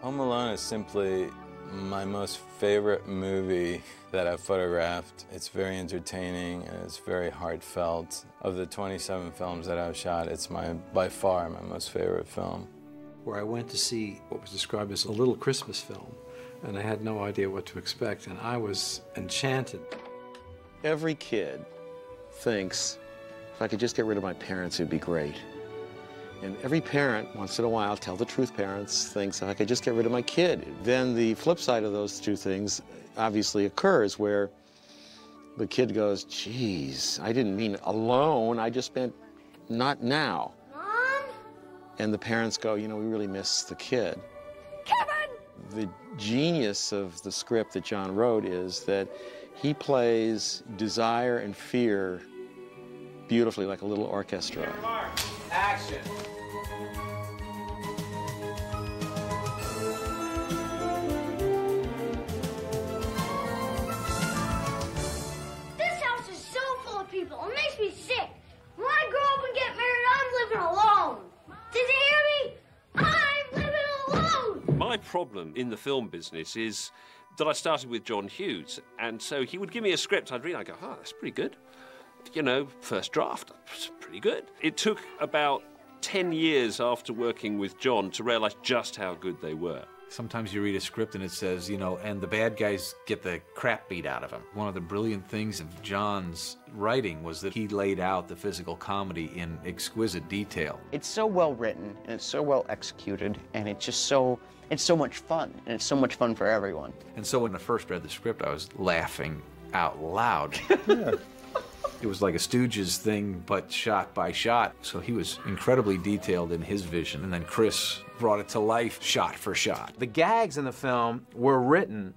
Home Alone is simply my most favorite movie that I've photographed. It's very entertaining and it's very heartfelt. Of the 27 films that I've shot, it's by far my most favorite film. Where I went to see what was described as a little Christmas film, and I had no idea what to expect, and I was enchanted. Every kid thinks, if I could just get rid of my parents, it'd be great. And every parent, once in a while, tell the truth parents, thinks, if I could just get rid of my kid. Then the flip side of those two things obviously occurs, where the kid goes, geez, I didn't mean alone, I just meant not now. Mom? And the parents go, you know, we really miss the kid. Kevin! The genius of the script that John wrote is that he plays desire and fear beautifully, like a little orchestra. Action. This house is so full of people. It makes me sick. When I grow up and get married, I'm living alone. Did you hear me? I'm living alone. My problem in the film business is that I started with John Hughes, and so he would give me a script, I'd read, I'd go, oh, that's pretty good. You know, first draft, that's pretty good. It took about 10 years after working with John to realize just how good they were. Sometimes you read a script and it says, you know, and the bad guys get the crap beat out of them. One of the brilliant things of John's writing was that he laid out the physical comedy in exquisite detail. It's so well written and it's so well executed, and it's so much fun, and it's so much fun for everyone. And so when I first read the script, I was laughing out loud. It was like a Stooges thing, but shot by shot. So he was incredibly detailed in his vision, and then Chris brought it to life shot for shot. The gags in the film were written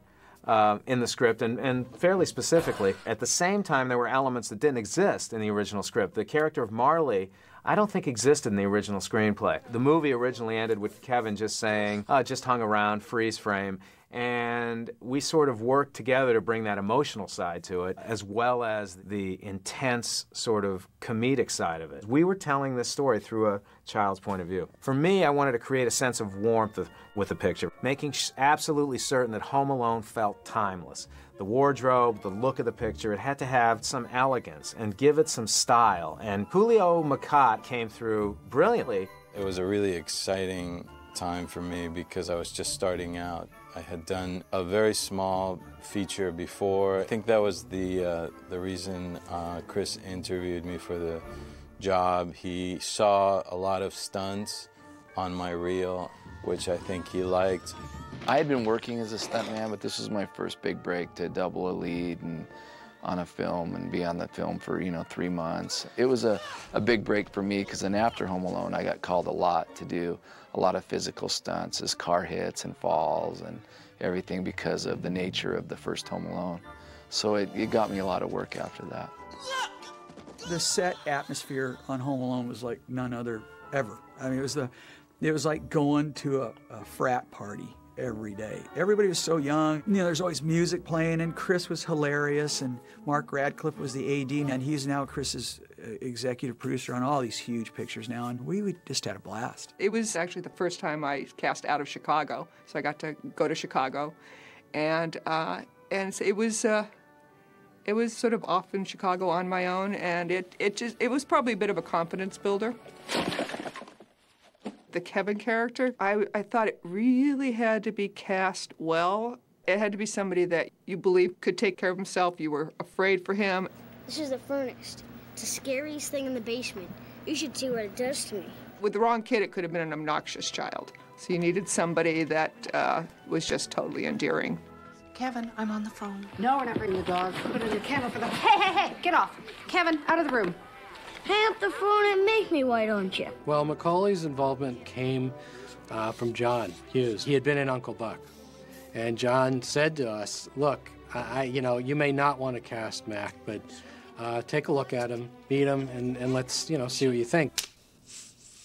in the script, and fairly specifically. At the same time, there were elements that didn't exist in the original script. The character of Marley, I don't think existed in the original screenplay. The movie originally ended with Kevin just saying, just hung around, freeze frame. And we sort of worked together to bring that emotional side to it, as well as the intense sort of comedic side of it. We were telling this story through a child's point of view. For me, I wanted to create a sense of warmth with the picture, making absolutely certain that Home Alone felt timeless. The wardrobe, the look of the picture, it had to have some elegance and give it some style. And Julio Macat came through brilliantly. It was a really exciting time for me because I was just starting out. I had done a very small feature before. I think that was the reason Chris interviewed me for the job. He saw a lot of stunts on my reel, which I think he liked. I had been working as a stuntman, but this was my first big break to double a lead and on a film and be on the film for, 3 months. It was a big break for me because then after Home Alone, I got called a lot to do a lot of physical stunts as car hits and falls and everything because of the nature of the first Home Alone. So it got me a lot of work after that. The set atmosphere on Home Alone was like none other ever. I mean, it was like going to a frat party every day. Everybody was so young. There's always music playing, and Chris was hilarious, and Mark Radcliffe was the AD, and he's now Chris's executive producer on all these huge pictures now, and we just had a blast. It was actually the first time I cast out of Chicago, so I got to go to Chicago, and it was sort of off in Chicago on my own, and it was probably a bit of a confidence builder. The Kevin character, I thought it really had to be cast well. It had to be somebody that you believe could take care of himself. You were afraid for him. This is the furnace. It's the scariest thing in the basement. You should see what it does to me. With the wrong kid, it could have been an obnoxious child. So you needed somebody that was just totally endearing. Kevin, I'm on the phone. No, we're not bringing the dog. Put it in the kennel for the... Hey, get off. Kevin, out of the room. Hang up the phone and make me, why don't you? Well, Macaulay's involvement came from John Hughes. He had been in Uncle Buck. And John said to us, look, you may not want to cast Mac, but take a look at him, meet him, and let's, see what you think.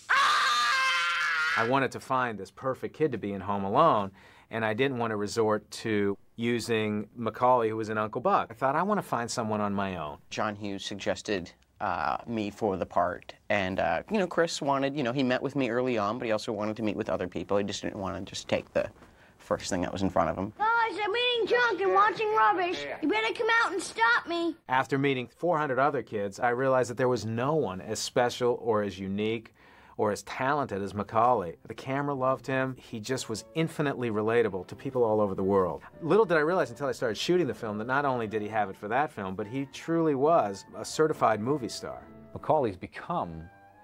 I wanted to find this perfect kid to be in Home Alone, and I didn't want to resort to using Macaulay, who was in Uncle Buck. I thought, I want to find someone on my own. John Hughes suggested me for the part. And, you know, Chris wanted, you know, he met with me early on, but he also wanted to meet with other people. He just didn't want to just take the first thing that was in front of him. Guys, I'm eating junk and watching rubbish. You better come out and stop me. After meeting 400 other kids, I realized that there was no one as special or as unique or as talented as Macaulay. The camera loved him. He just was infinitely relatable to people all over the world. Little did I realize until I started shooting the film that not only did he have it for that film, but he truly was a certified movie star. Macaulay's become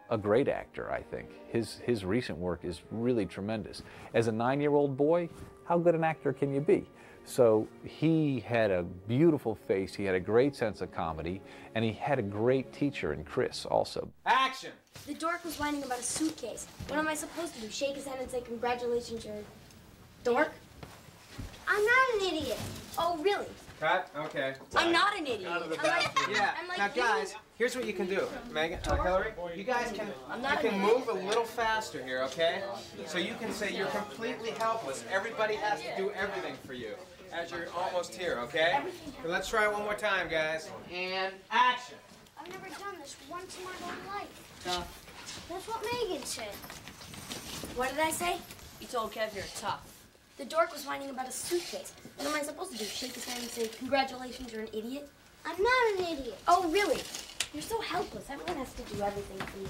a great actor, I think. His recent work is really tremendous. As a 9-year-old boy, how good an actor can you be? So he had a beautiful face, he had a great sense of comedy, and he had a great teacher in Chris also. Action! The dork was whining about a suitcase. What am I supposed to do? Shake his hand and say, congratulations, you're dork? I'm not an idiot. Oh, really? Cut. Okay. I'm not an idiot. Yeah. I'm like Now, guys, here's what you can do. Megan, Hillary, you guys can move a little faster here, okay? So you can say you're completely helpless. Everybody has to do everything for you as you're almost here, okay? So let's try it one more time, guys. And action. I've never done this once in my whole life. That's what Megan said. What did I say? You told Kev you're tough. The dork was whining about a suitcase. What am I supposed to do? Shake his hand and say, congratulations, you're an idiot? I'm not an idiot. Oh, really? You're so helpless. Everyone has to do everything for you.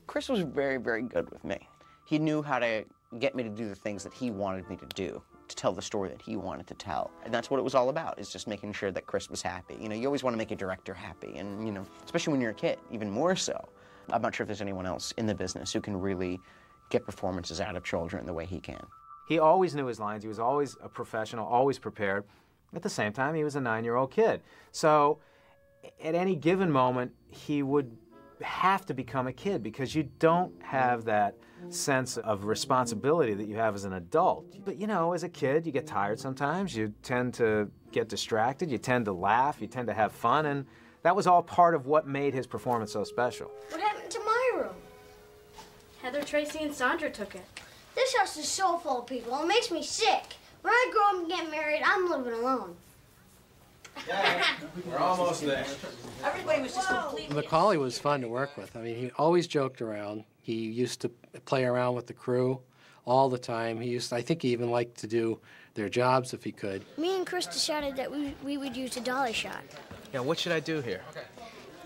Chris was very, very good with me. He knew how to get me to do the things that he wanted me to do, to tell the story that he wanted to tell. And that's what it was all about, is just making sure that Chris was happy. You know, you always want to make a director happy, and, you know, especially when you're a kid, even more so. I'm not sure if there's anyone else in the business who can really get performances out of children the way he can. He always knew his lines. He was always a professional, always prepared. At the same time, he was a 9-year-old kid. So at any given moment, he would have to become a kid because you don't have that sense of responsibility that you have as an adult. But, you know, as a kid, you get tired sometimes. You tend to get distracted. You tend to laugh. You tend to have fun. And that was all part of what made his performance so special. What happened to my room? Heather, Tracy, and Sandra took it. This house is so full of people. It makes me sick. When I grow up and get married, I'm living alone. Yeah, we're almost there. Everybody was just completely... Macaulay was fun to work with. I mean, he always joked around. He used to play around with the crew all the time. I think he even liked to do their jobs if he could. Me and Chris decided that we would use a dolly shot. Yeah, what should I do here?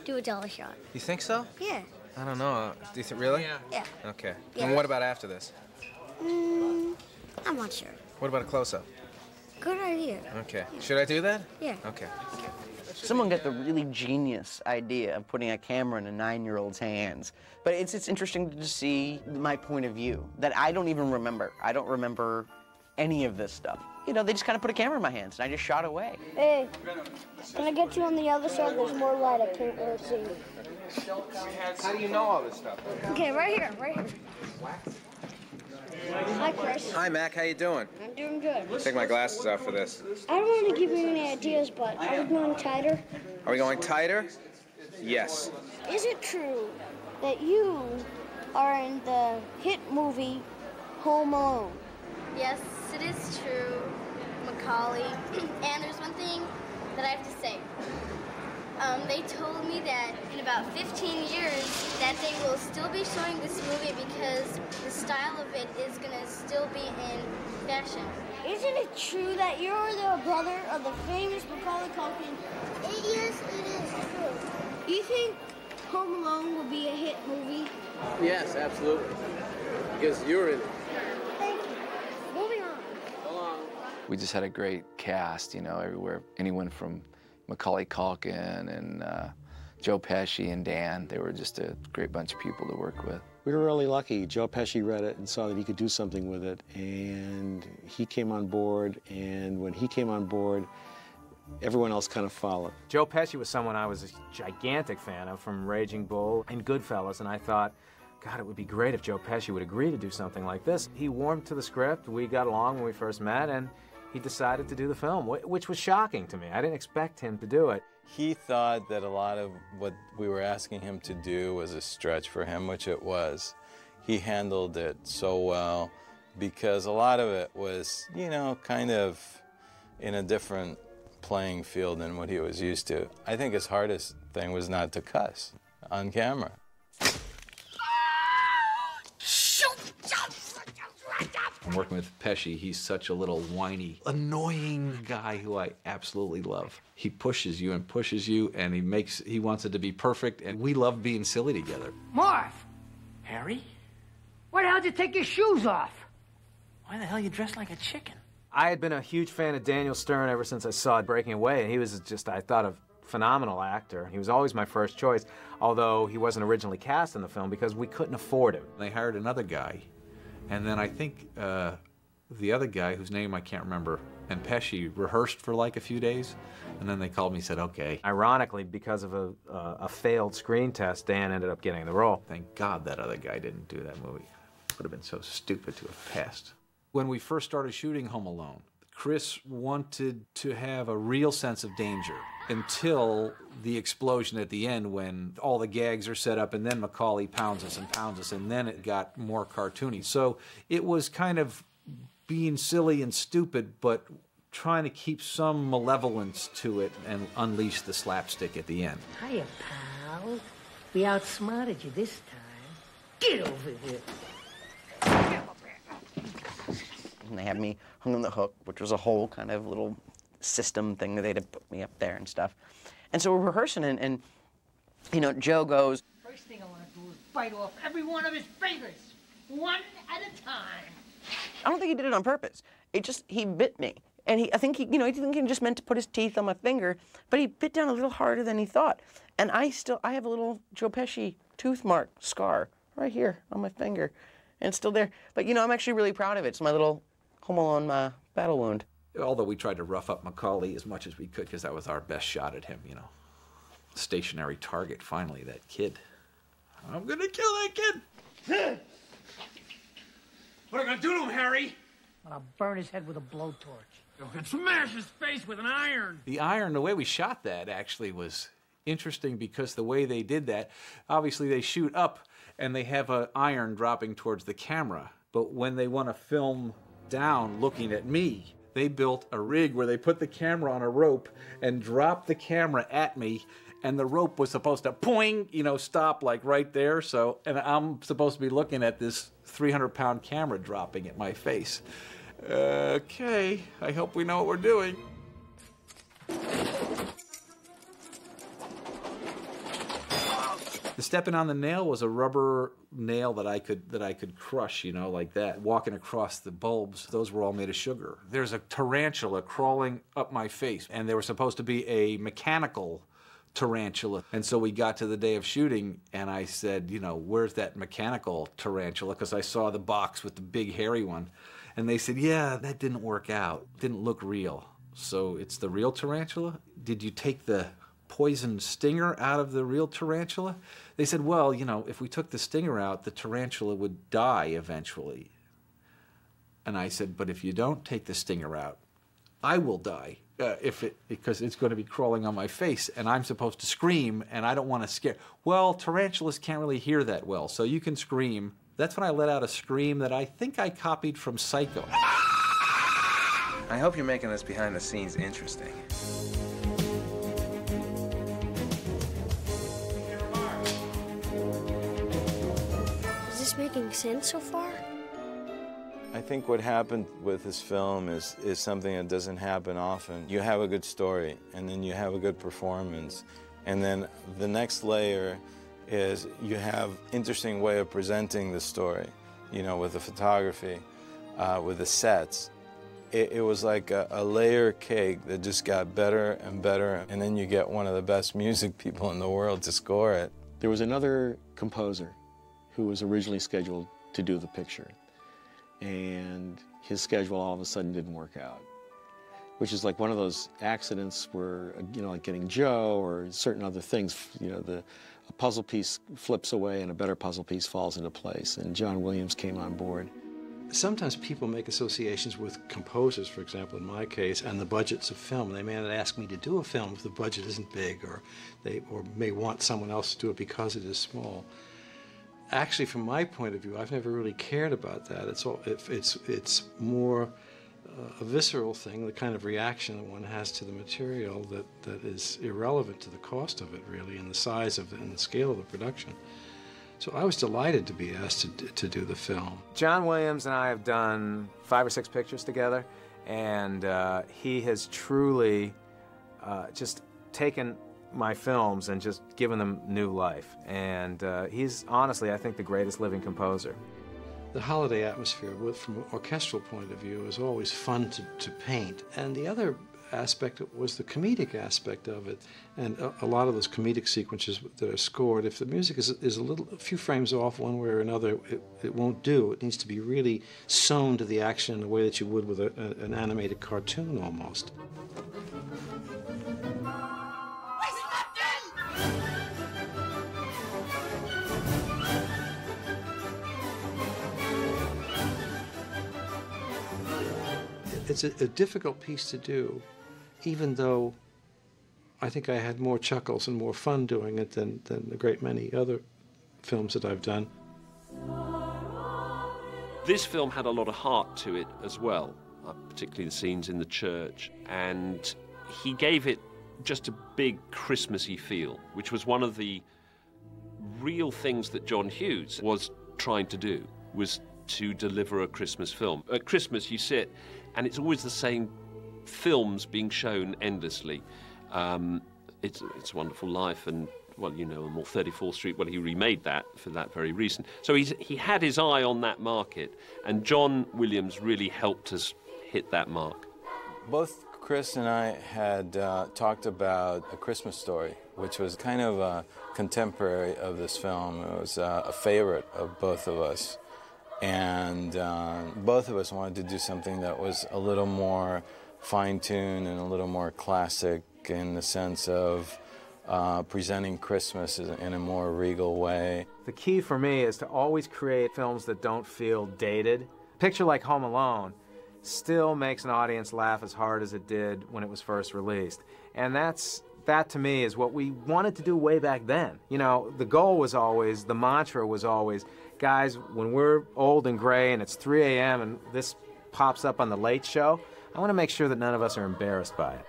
Do a dolly shot. You think so? Yeah. I don't know. Do you think really? Yeah. Okay. Yeah. And what about after this? I'm not sure. What about a close-up? Good idea. Okay. Should I do that? Yeah. Okay. Someone got the really genius idea of putting a camera in a 9-year-old's hands. But it's interesting to see my point of view that I don't even remember. I don't remember any of this stuff. You know, they just kind of put a camera in my hands and I just shot away. Hey, can I get you on the other side? There's more light. I can't really see you. How do you know all this stuff? Okay, right here, right here. Hi, Chris. Hi, Mac. How you doing? I'm doing good. Take my glasses off for this. I don't want to give you any ideas, but are we going tighter? Are we going tighter? Yes. Is it true that you are in the hit movie Home Alone? Yes, it is true, Macaulay. And there's one thing that I have to say. They told me that in about 15 years that they will still be showing this movie because the style of it is going to still be in fashion. Isn't it true that you're the brother of the famous Macaulay Culkin? Yes, it is true. Do you think Home Alone will be a hit movie? Yes, absolutely. Because you're in it. Thank you. Moving on. We just had a great cast, you know, everywhere. Anyone from Macaulay Culkin and Joe Pesci and Dan. They were just a great bunch of people to work with. We were really lucky. Joe Pesci read it and saw that he could do something with it, and he came on board, and when he came on board, everyone else kind of followed. Joe Pesci was someone I was a gigantic fan of from Raging Bull and Goodfellas, and I thought, God, it would be great if Joe Pesci would agree to do something like this. He warmed to the script. We got along when we first met, and he decided to do the film, which was shocking to me. I didn't expect him to do it. He thought that a lot of what we were asking him to do was a stretch for him, which it was. He handled it so well because a lot of it was, you know, kind of in a different playing field than what he was used to. I think his hardest thing was not to cuss on camera. I'm working with Pesci. He's such a little whiny, annoying guy who I absolutely love. He pushes you, and he wants it to be perfect, and we love being silly together. Marv! Harry? Why the hell did you take your shoes off? Why the hell you dressed like a chicken? I had been a huge fan of Daniel Stern ever since I saw Breaking Away, and he was just, I thought, a phenomenal actor. He was always my first choice, although he wasn't originally cast in the film because we couldn't afford him. They hired another guy, and then I think the other guy, whose name I can't remember, and Pesci rehearsed for like a few days, and then they called me and said, okay. Ironically, because of a failed screen test, Dan ended up getting the role. Thank God that other guy didn't do that movie. Would have been so stupid to have passed. When we first started shooting Home Alone, Chris wanted to have a real sense of danger until the explosion at the end when all the gags are set up and then Macaulay pounds us, and then it got more cartoony. So it was kind of being silly and stupid, but trying to keep some malevolence to it and unleash the slapstick at the end. Hiya, pal. We outsmarted you this time. Get over here. And they had me hung on the hook, which was a whole kind of little system thing that they'd have put me up there and stuff. And so we're rehearsing, and you know, Joe goes, First thing I want to do is bite off every one of his fingers, one at a time. I don't think he did it on purpose. He bit me. And I think he just meant to put his teeth on my finger, but he bit down a little harder than he thought. And I have a little Joe Pesci tooth mark scar right here on my finger. And it's still there. But, you know, I'm actually really proud of it. It's my little Home Alone battle wound. Although we tried to rough up Macaulay as much as we could because that was our best shot at him, you know. Stationary target, finally, that kid. I'm gonna kill that kid! What are you gonna do to him, Harry? I'm gonna burn his head with a blowtorch. And smash his face with an iron. The iron, the way we shot that actually was interesting because the way they did that, obviously they shoot up and they have an iron dropping towards the camera. But when they want to film down looking at me, they built a rig where they put the camera on a rope and dropped the camera at me, and the rope was supposed to poing, you know, stop like right there. So, and I'm supposed to be looking at this 300-pound camera dropping at my face. Okay, I hope we know what we're doing. The stepping on the nail was a rubber nail that I could crush, you know, like that. Walking across the bulbs, those were all made of sugar. There's a tarantula crawling up my face, and there was supposed to be a mechanical tarantula. And so we got to the day of shooting, and I said, you know, where's that mechanical tarantula? Because I saw the box with the big hairy one. And they said, yeah, that didn't work out. Didn't look real. So it's the real tarantula? Did you take the poison stinger out of the real tarantula? They said, well, you know, if we took the stinger out, the tarantula would die eventually. And I said, but if you don't take the stinger out, I will die because it's going to be crawling on my face, and I'm supposed to scream, and I don't want to scare. Well, tarantulas can't really hear that well, so you can scream. That's when I let out a scream that I think I copied from Psycho. I hope you're making this behind the scenes interesting. Is this making sense so far? I think what happened with this film is something that doesn't happen often. You have a good story, and then you have a good performance, and then the next layer is you have interesting way of presenting the story, you know, with the photography, with the sets. It was like a layer cake that just got better and better, and then you get one of the best music people in the world to score it. There was another composer who was originally scheduled to do the picture, and his schedule all of a sudden didn't work out, which is like one of those accidents where, you know, like getting Joe or certain other things, you know, a puzzle piece flips away and a better puzzle piece falls into place, and John Williams came on board. Sometimes people make associations with composers, for example, in my case, and the budgets of film. They may not ask me to do a film if the budget isn't big, or they may want someone else to do it because it is small. Actually, from my point of view, I've never really cared about that. It's more a visceral thing, the kind of reaction that one has to the material that is irrelevant to the cost of it, really, and the size of it and the scale of the production. So I was delighted to be asked to do the film. John Williams and I have done 5 or 6 pictures together, and he has truly just taken my films and just given them new life. And he's honestly, I think, the greatest living composer. The holiday atmosphere, from an orchestral point of view, is always fun to paint. And the other aspect was the comedic aspect of it. And a lot of those comedic sequences that are scored, if the music is a few frames off one way or another, it won't do. It needs to be really sewn to the action in a way that you would with an animated cartoon almost. It's a difficult piece to do, even though I think I had more chuckles and more fun doing it than a great many other films that I've done. This film had a lot of heart to it as well, particularly the scenes in the church, and he gave it just a big Christmassy feel, which was one of the real things that John Hughes was trying to do, was to deliver a Christmas film. At Christmas you sit and it's always the same films being shown endlessly. It's a Wonderful Life, and, well, you know, more 34th Street, well, he remade that for that very reason. So he had his eye on that market, and John Williams really helped us hit that mark. Both Chris and I had talked about A Christmas Story, which was kind of a contemporary of this film. It was a favorite of both of us. And both of us wanted to do something that was a little more fine-tuned and a little more classic in the sense of presenting Christmas in a more regal way. The key for me is to always create films that don't feel dated. A picture like Home Alone still makes an audience laugh as hard as it did when it was first released. And that to me is what we wanted to do way back then. You know, the goal was always, the mantra was always, guys, when we're old and gray and it's 3 a.m. and this pops up on The Late Show, I want to make sure that none of us are embarrassed by it.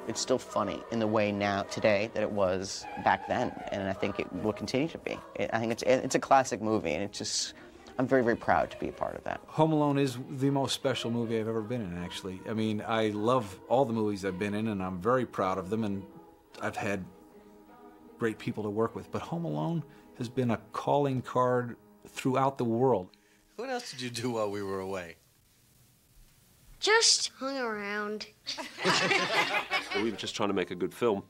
It's still funny in the way now, today, that it was back then, and I think it will continue to be. I think it's a classic movie, and it's just, I'm very, very proud to be a part of that. Home Alone is the most special movie I've ever been in, actually. I mean, I love all the movies I've been in, and I'm very proud of them, and I've had great people to work with, but Home Alone has been a calling card throughout the world. What else did you do while we were away? Just hung around. We were just trying to make a good film,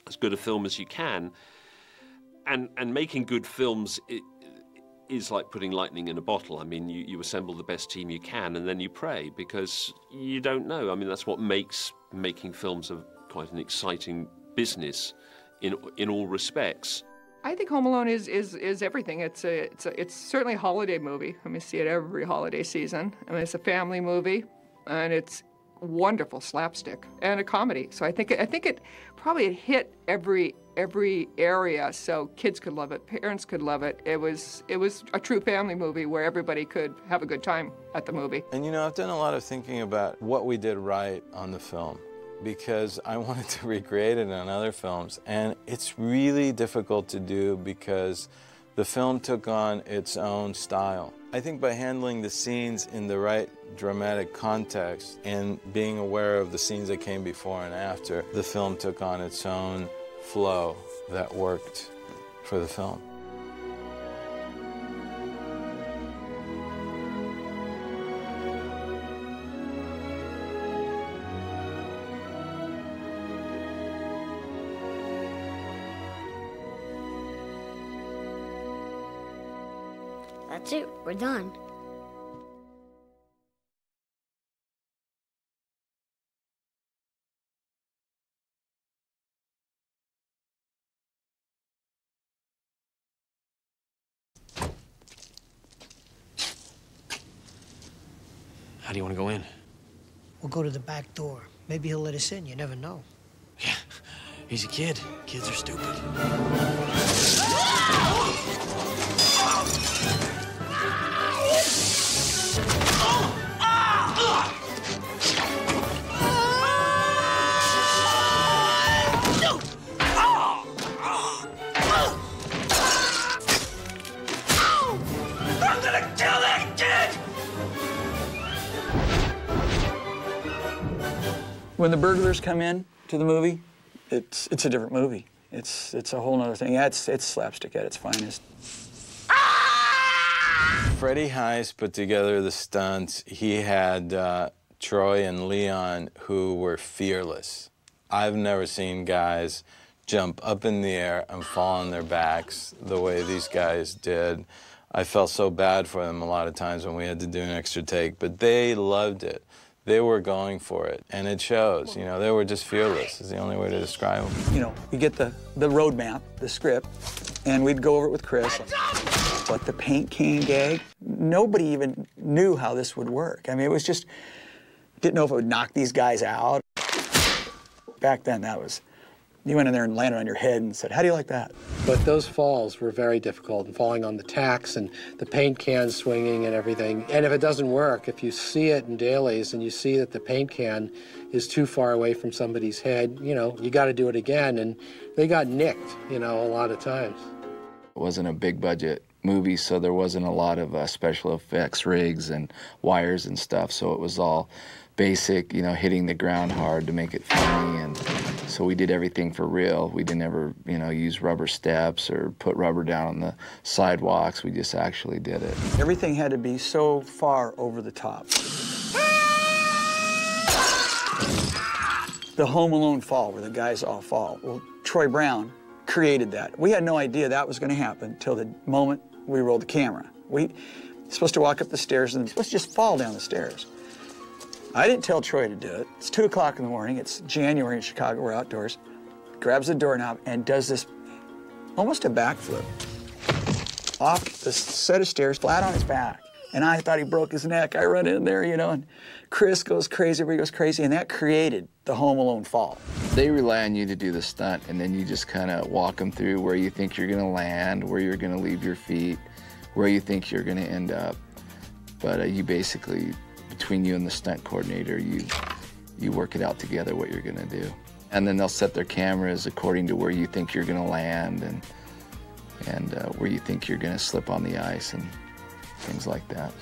as good a film as you can. And making good films is like putting lightning in a bottle. I mean, you assemble the best team you can and then you pray, because you don't know. I mean, that's what makes making films quite an exciting business in all respects. I think Home Alone is everything. It's certainly a holiday movie. I mean, see it every holiday season. I mean, it's a family movie, and it's wonderful slapstick and a comedy. So I think it probably hit every area, so kids could love it, parents could love it. It was a true family movie where everybody could have a good time at the movie. And you know, I've done a lot of thinking about what we did right on the film, because I wanted to recreate it on other films, and it's really difficult to do because the film took on its own style. I think by handling the scenes in the right dramatic context and being aware of the scenes that came before and after, the film took on its own flow that worked for the film. That's it, we're done. How do you want to go in? We'll go to the back door. Maybe he'll let us in, you never know. Yeah, he's a kid. Kids are stupid. When the burglars come in to the movie, it's a different movie. It's a whole other thing. Yeah, it's slapstick at its finest. Freddie Heist put together the stunts. He had Troy and Leon who were fearless. I've never seen guys jump up in the air and fall on their backs the way these guys did. I felt so bad for them a lot of times when we had to do an extra take, but they loved it. They were going for it, and it shows. You know, they were just fearless is the only way to describe them. You know, we get the road map, the script, and we'd go over it with Chris. But the paint can gag, nobody even knew how this would work. I mean, it was just, didn't know if it would knock these guys out. Back then, that was, you went in there and landed on your head and said, how do you like that? But those falls were very difficult, and falling on the tacks and the paint can swinging and everything. And if it doesn't work, if you see it in dailies and you see that the paint can is too far away from somebody's head, you know, you got to do it again. And they got nicked, you know, a lot of times. It wasn't a big budget movie, so there wasn't a lot of special effects rigs and wires and stuff, so it was all basic, you know, hitting the ground hard to make it funny, and so we did everything for real. We didn't ever, you know, use rubber steps or put rubber down on the sidewalks. We just actually did it. Everything had to be so far over the top. The Home Alone fall, where the guys all fall. Well, Troy Brown created that. We had no idea that was going to happen till the moment we rolled the camera. We supposed to walk up the stairs and supposed to just fall down the stairs. I didn't tell Troy to do it. It's 2 o'clock in the morning. It's January in Chicago. We're outdoors. Grabs the doorknob and does this almost a backflip off the set of stairs, flat on his back. And I thought he broke his neck. I run in there, you know, and Chris goes crazy, everybody goes crazy, and that created the Home Alone fall. They rely on you to do the stunt, and then you just kind of walk them through where you think you're going to land, where you're going to leave your feet, where you think you're going to end up. But you basically, between you and the stunt coordinator, you work it out together what you're going to do. And then they'll set their cameras according to where you think you're going to land and where you think you're going to slip on the ice and things like that.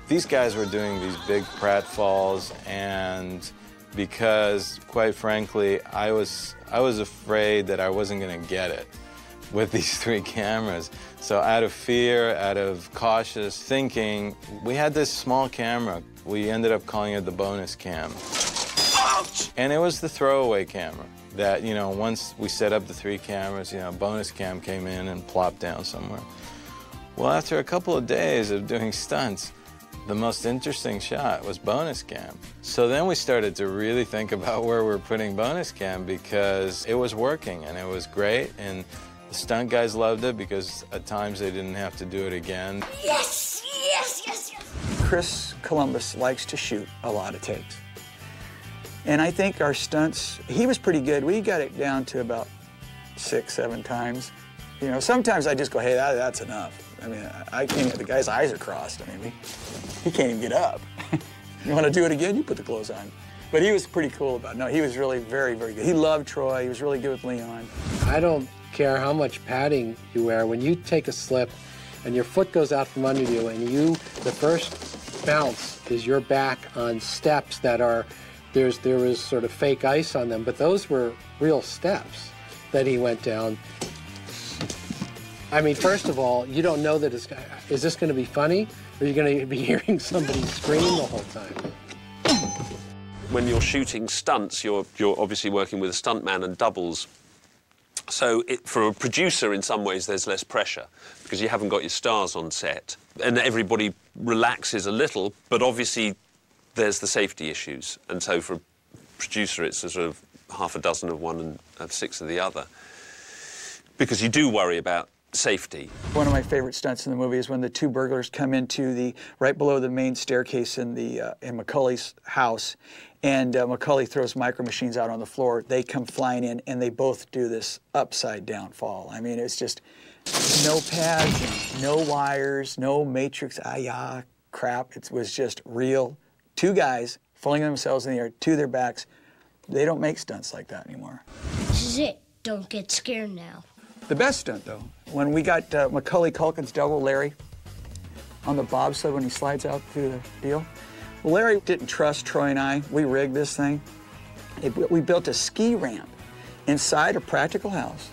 These guys were doing these big pratfalls, and because, quite frankly, I was afraid that I wasn't going to get it with these 3 cameras. So out of fear, out of cautious thinking, we had this small camera. We ended up calling it the bonus cam. And it was the throwaway camera that, you know, once we set up the 3 cameras, you know, bonus cam came in and plopped down somewhere. Well, after a couple of days of doing stunts, the most interesting shot was bonus cam. So then we started to really think about where we're putting bonus cam, because it was working and it was great, and the stunt guys loved it because at times they didn't have to do it again. Yes, yes, yes, yes. Chris Columbus likes to shoot a lot of takes. And I think our stunts, he was pretty good. We got it down to about 6, 7 times. You know, sometimes I just go, hey, that's enough. I mean, I can't, the guy's eyes are crossed. I mean, he can't even get up. You want to do it again? You put the clothes on. But he was pretty cool about it. No, he was really very, very good. He loved Troy. He was really good with Leon. I don't care how much padding you wear. When you take a slip and your foot goes out from under you and the first bounce is your back on steps that are, there was sort of fake ice on them, but those were real steps that he went down. I mean, first of all, you don't know that is this going to be funny, or are you going to be hearing somebody scream the whole time? When you're shooting stunts, you're obviously working with a stuntman and doubles. So for a producer, in some ways, there's less pressure because you haven't got your stars on set. And everybody relaxes a little, but obviously there's the safety issues. And so for a producer, it's a sort of half a dozen of one and 6 of the other. Because you do worry about safety. One of my favorite stunts in the movie is when the 2 burglars come into right below the main staircase in Macaulay's house, and Macaulay throws micro machines out on the floor. They come flying in, and they both do this upside down fall. I mean, it's just no pads, no wires, no matrix, crap. It was just real. 2 guys flinging themselves in the air to their backs. They don't make stunts like that anymore. This is it. Don't get scared now. The best stunt, though, when we got Macaulay Culkin's double, Larry, on the bobsled when he slides out through the deal. Well, Larry didn't trust Troy and I. We rigged this thing. We built a ski ramp inside a practical house,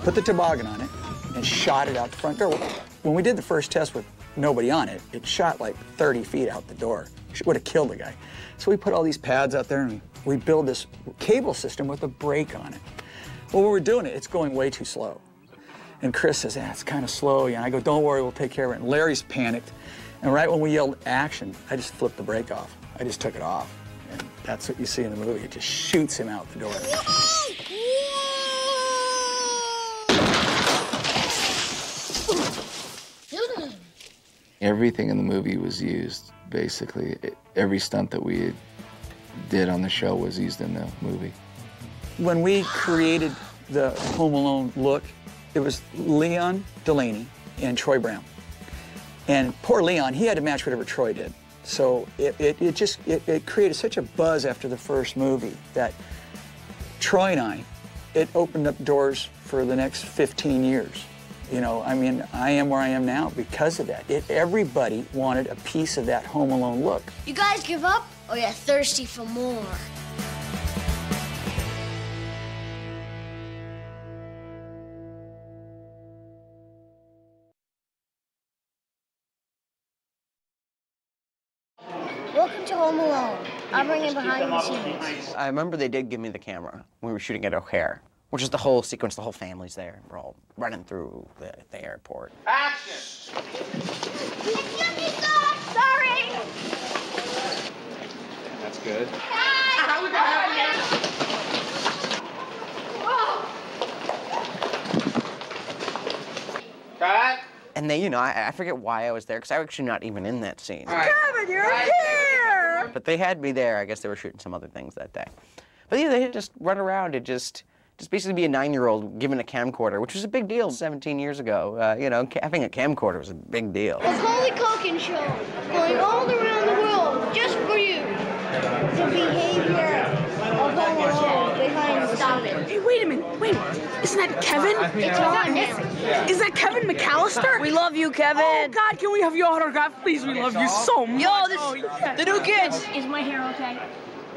put the toboggan on it, and shot it out the front door. When we did the first test with nobody on it, it shot like 30 feet out the door. It would have killed the guy. So we put all these pads out there, and we build this cable system with a brake on it. Well, when we're doing it, it's going way too slow. And Chris says, it's kind of slow. And I go, don't worry, we'll take care of it. And Larry's panicked. And right when we yelled action, I just flipped the brake off. I just took it off. And that's what you see in the movie. It just shoots him out the door. Everything in the movie was used, basically. Every stunt that we did on the show was used in the movie. When we created the Home Alone look, it was Leon Delaney and Troy Brown. And poor Leon, he had to match whatever Troy did. So it created such a buzz after the first movie that Troy and I, it opened up doors for the next 15 years. You know, I mean, I am where I am now because of that. Everybody wanted a piece of that Home Alone look. You guys give up, or you're thirsty for more? Welcome to Home Alone. I'm bringing behind the scenes. I remember they did give me the camera when we were shooting at O'Hare, which is the whole sequence, the whole family's there. We're all running through the airport. Action! Excuse me, sir! Sorry! That's good. How would that happen? Cut! And they, you know, I forget why I was there, because I was actually not even in that scene. Right. Kevin, you're here! But they had me there. I guess they were shooting some other things that day. But yeah, they had just run around and just basically be a 9-year-old given a camcorder, which was a big deal 17 years ago. You know, having a camcorder was a big deal. The Macaulay Culkin Show, going all around the world just for you. The behavior of Home Alone behind the scenes. Hey, wait a minute, wait. Isn't that Kevin? It's on now. Is that Kevin McAllister? We love you, Kevin. Oh, God, can we have your autograph? Please, we love you so much. Yo, this, yeah. the new kids. Is my hair okay?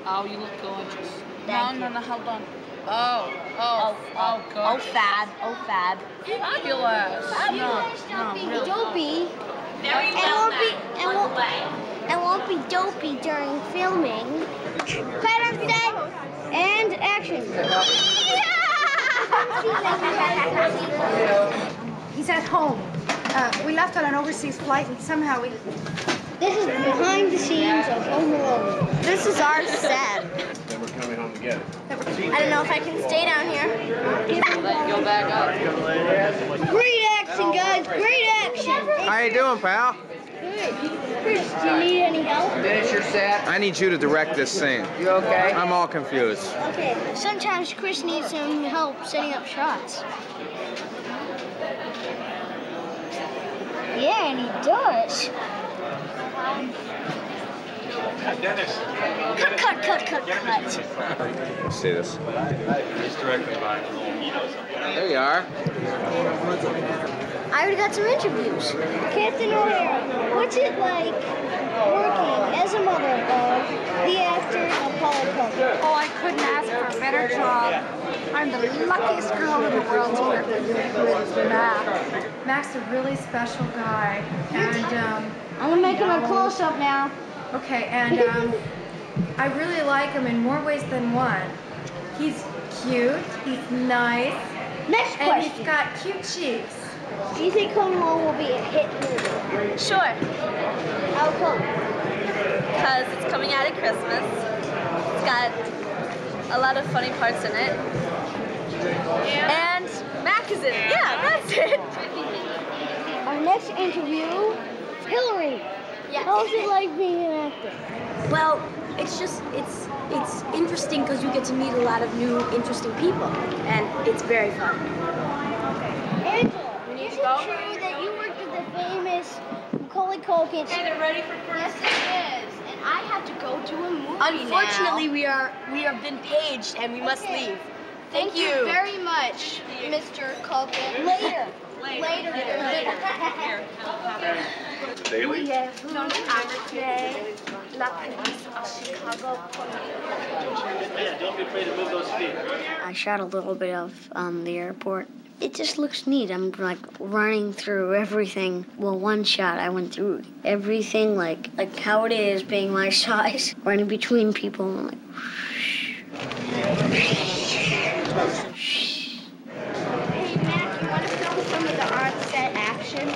Oh, you look gorgeous. Thank No, hold on. Oh, fab. Oh, fab. Fabulous. Stop being really. dopey. Very And won't be dopey during filming. Cut on set and action. He's at home. We left on an overseas flight and somehow we... This is behind the scenes of Home Alone. This is our set. Then we're coming home together. I don't know if I can stay down here. Go back up. Great action, guys. Great action. How you doing, pal? Good. Chris, do you need any help? Finish your set. I need you to direct this scene. You okay? I'm all confused. Okay. Sometimes Chris needs some help setting up shots. Yeah, and he does. Dennis. Cut. See this? He's directly by. There you are. I already got some interviews. Captain O'Hare, what's it like working as a mother of the actor Macaulay Culkin? Oh, I couldn't ask for a better job. I'm the luckiest girl in the world to work with Mac. Mac's a really special guy, and I'm gonna make him a close-up now. Okay, and I really like him in more ways than one. He's cute, he's nice, Next and question. he's got cute cheeks. Do you think Home Alone will be a hit movie? Sure, How come? because it's coming out at Christmas. It's got a lot of funny parts in it. And Mac is in it. Yeah, that's it. Our next interview, Hillary. Yeah. How's it like being an actor? Well, it's interesting because you get to meet a lot of new, interesting people, and it's very fun. Angela, is it true that you worked with the famous Macaulay Culkin? Hey, they're ready for first. Yes, it is. And I have to go to a movie Unfortunately, now. we have been paged, and we must leave. Thank you very much, Mr. Culkin. Later. Later. Daily? We have food today. Lapidus of Chicago. Yeah, don't be afraid to move those feet. I shot a little bit of the airport. It just looks neat. I'm like running through everything. Well, one shot I went through everything like how it is being my size, running between people and like. Hey, Mac, you want to film some of the on-set action?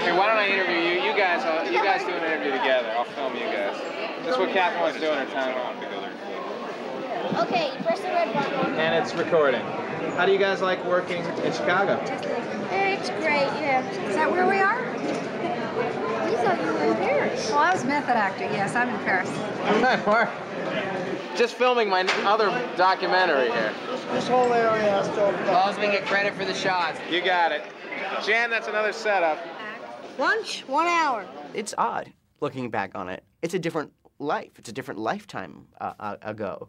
Hey, why don't I interview you? You guys do an interview together. I'll film you guys. That's what Catherine wants to do in her time. Okay, press the red button. And it's recording. How do you guys like working in Chicago? It's great, yeah. Is that where we are? We thought you were in Paris. Well, I was method actor. Yes, I'm in Paris. Hi, Mark. Just filming my other documentary here. This whole area has to open As long as we get credit for the shots. You got it. Jan, that's another setup. Lunch, 1 hour. It's odd looking back on it. It's a different life. It's a different lifetime ago.